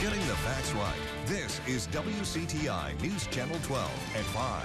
Getting the facts right. This is WCTI News Channel 12 at 5.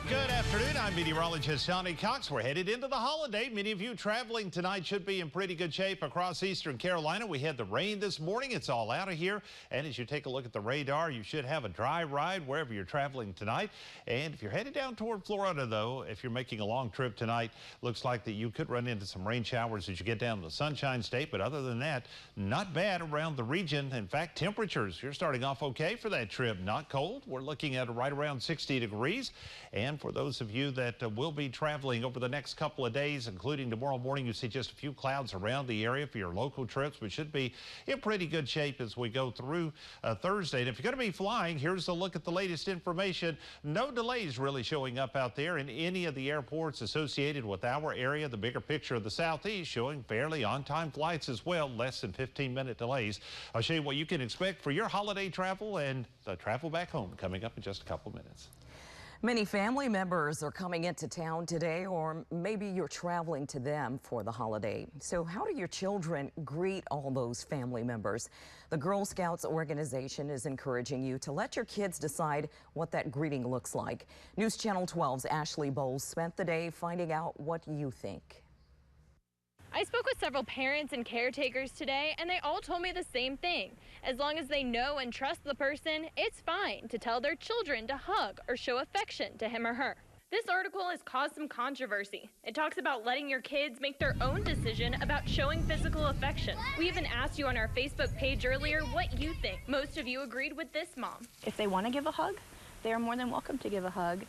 Good afternoon. I'm meteorologist Johnny Cox. We're headed into the holiday. Many of you traveling tonight should be in pretty good shape across eastern Carolina. We had the rain this morning. It's all out of here. And as you take a look at the radar, you should have a dry ride wherever you're traveling tonight. And if you're headed down toward Florida, though, if you're making a long trip tonight, looks like that you could run into some rain showers as you get down to the Sunshine State. But other than that, not bad around the region. In fact, temperatures, you're starting off okay for that trip. Not cold. We're looking at right around 60 degrees. And for those of you that will be traveling over the next couple of days, including tomorrow morning, you see just a few clouds around the area for your local trips. We should be in pretty good shape as we go through Thursday. And if you're going to be flying, here's a look at the latest information. No delays really showing up out there in any of the airports associated with our area. The bigger picture of the Southeast showing fairly on-time flights as well, less than 15-minute delays. I'll show you what you can expect for your holiday travel and the travel back home coming up in just a couple minutes. Many family members are coming into town today, or maybe you're traveling to them for the holiday. So how do your children greet all those family members? The Girl Scouts organization is encouraging you to let your kids decide what that greeting looks like. News Channel 12's Ashley Bowles spent the day finding out what you think. I spoke with several parents and caretakers today, and they all told me the same thing. As long as they know and trust the person, it's fine to tell their children to hug or show affection to him or her. This article has caused some controversy. It talks about letting your kids make their own decision about showing physical affection. We even asked you on our Facebook page earlier what you think. Most of you agreed with this mom. If they want to give a hug, they are more than welcome to give a hug.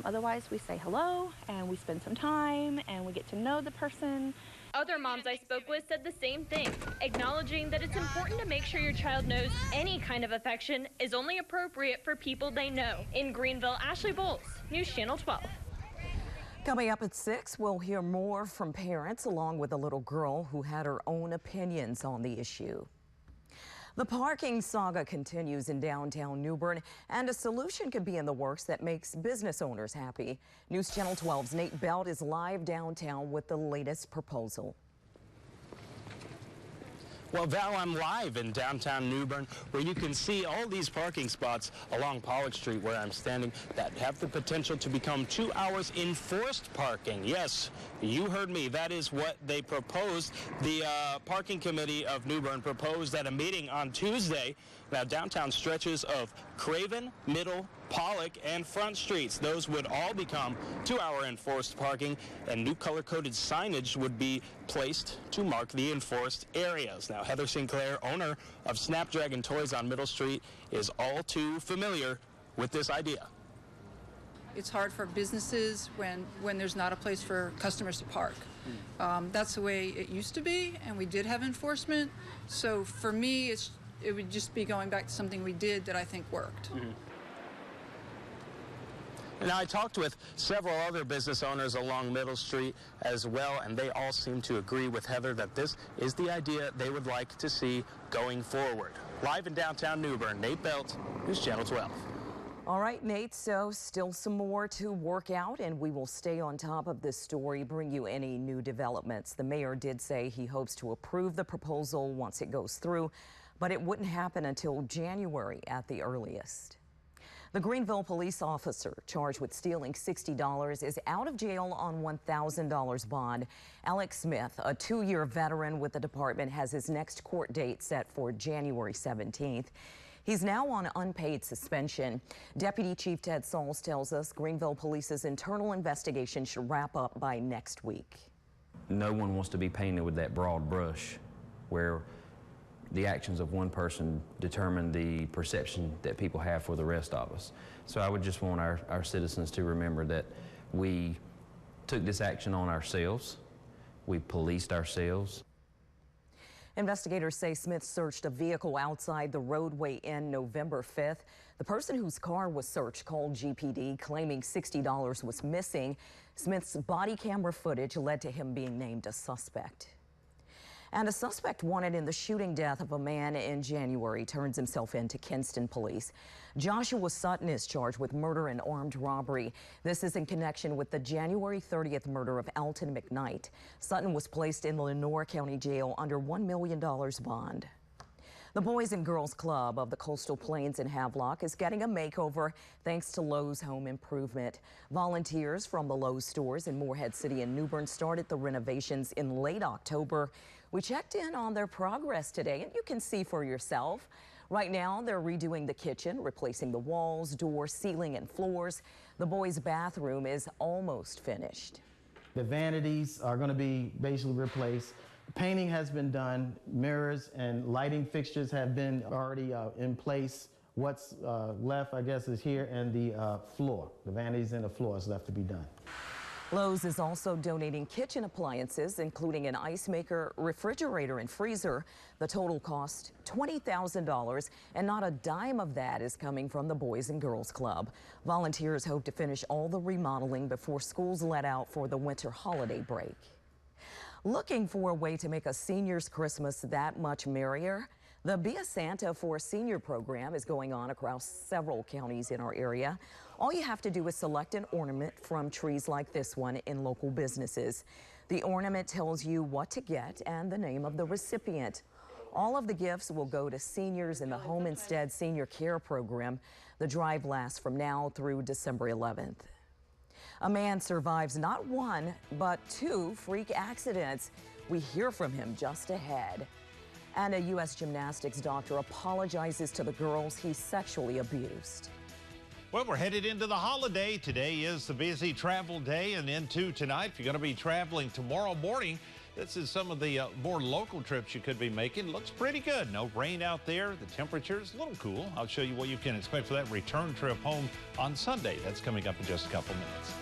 Otherwise, we say hello, and we spend some time, and we get to know the person. Other moms I spoke with said the same thing, acknowledging that it's important to make sure your child knows any kind of affection is only appropriate for people they know. In Greenville, Ashley Bowles, News Channel 12. Coming up at 6, we'll hear more from parents along with a little girl who had her own opinions on the issue. The parking saga continues in downtown New Bern, and a solution could be in the works that makes business owners happy. News Channel 12's Nate Belt is live downtown with the latest proposal. Well, Val, I'm live in downtown New Bern, where you can see all these parking spots along Pollock Street where I'm standing that have the potential to become 2 hours enforced parking. Yes, you heard me. That is what they proposed. The parking committee of New Bern proposed at a meeting on Tuesday. Now, downtown stretches of Craven, Middle, Pollock, and Front Streets, those would all become 2-hour enforced parking, and new color-coded signage would be placed to mark the enforced areas. Now, Heather Sinclair, owner of Snapdragon Toys on Middle Street, is all too familiar with this idea. It's hard for businesses when there's not a place for customers to park. That's the way it used to be, and we did have enforcement. So for me, it would just be going back to something we did that I think worked. Now, I talked with several other business owners along Middle Street as well, and they all seem to agree with Heather that this is the idea they would like to see going forward. Live in downtown New Bern, Nate Belt, News Channel 12. All right, Nate, so still some more to work out, and we will stay on top of this story, bring you any new developments. The mayor did say he hopes to approve the proposal once it goes through, but it wouldn't happen until January at the earliest. The Greenville police officer charged with stealing $60 is out of jail on $1,000 bond. Alex Smith, a 2-year veteran with the department, has his next court date set for January 17th. He's now on unpaid suspension. Deputy Chief Ted Sauls tells us Greenville Police's internal investigation should wrap up by next week. No one wants to be painted with that broad brush where the actions of one person determine the perception that people have for the rest of us. So I would just want our citizens to remember that we took this action on ourselves. We policed ourselves. Investigators say Smith searched a vehicle outside the Roadway Inn November 5th. The person whose car was searched called GPD, claiming $60 was missing. Smith's body camera footage led to him being named a suspect. And a suspect wanted in the shooting death of a man in January turns himself in to Kinston police. Joshua Sutton is charged with murder and armed robbery. This is in connection with the January 30th murder of Alton McKnight. Sutton was placed in the Lenoir County Jail under $1 million bond. The Boys and Girls Club of the Coastal Plains in Havelock is getting a makeover thanks to Lowe's Home Improvement. Volunteers from the Lowe's stores in Morehead City and New Bern started the renovations in late October. We checked in on their progress today, and you can see for yourself. Right now, they're redoing the kitchen, replacing the walls, door, ceiling, and floors. The boys' bathroom is almost finished. The vanities are going to be basically replaced. Painting has been done. Mirrors and lighting fixtures have been already in place. What's left, I guess, is here, and the floor. The vanities and the floor is left to be done. Lowe's is also donating kitchen appliances, including an ice maker, refrigerator, and freezer. The total cost $20,000, and not a dime of that is coming from the Boys and Girls Club. Volunteers hope to finish all the remodeling before schools let out for the winter holiday break. Looking for a way to make a senior's Christmas that much merrier? The Be a Santa for a Senior program is going on across several counties in our area. All you have to do is select an ornament from trees like this one in local businesses. The ornament tells you what to get and the name of the recipient. All of the gifts will go to seniors in the Home Instead Senior Care Program. The drive lasts from now through December 11th. A man survives not one, but two freak accidents. We hear from him just ahead. And a U.S. gymnastics doctor apologizes to the girls he sexually abused. Well, we're headed into the holiday. Today is the busy travel day and into tonight. If you're going to be traveling tomorrow morning, this is some of the more local trips you could be making. Looks pretty good. No rain out there. The temperature is a little cool. I'll show you what you can expect for that return trip home on Sunday. That's coming up in just a couple minutes.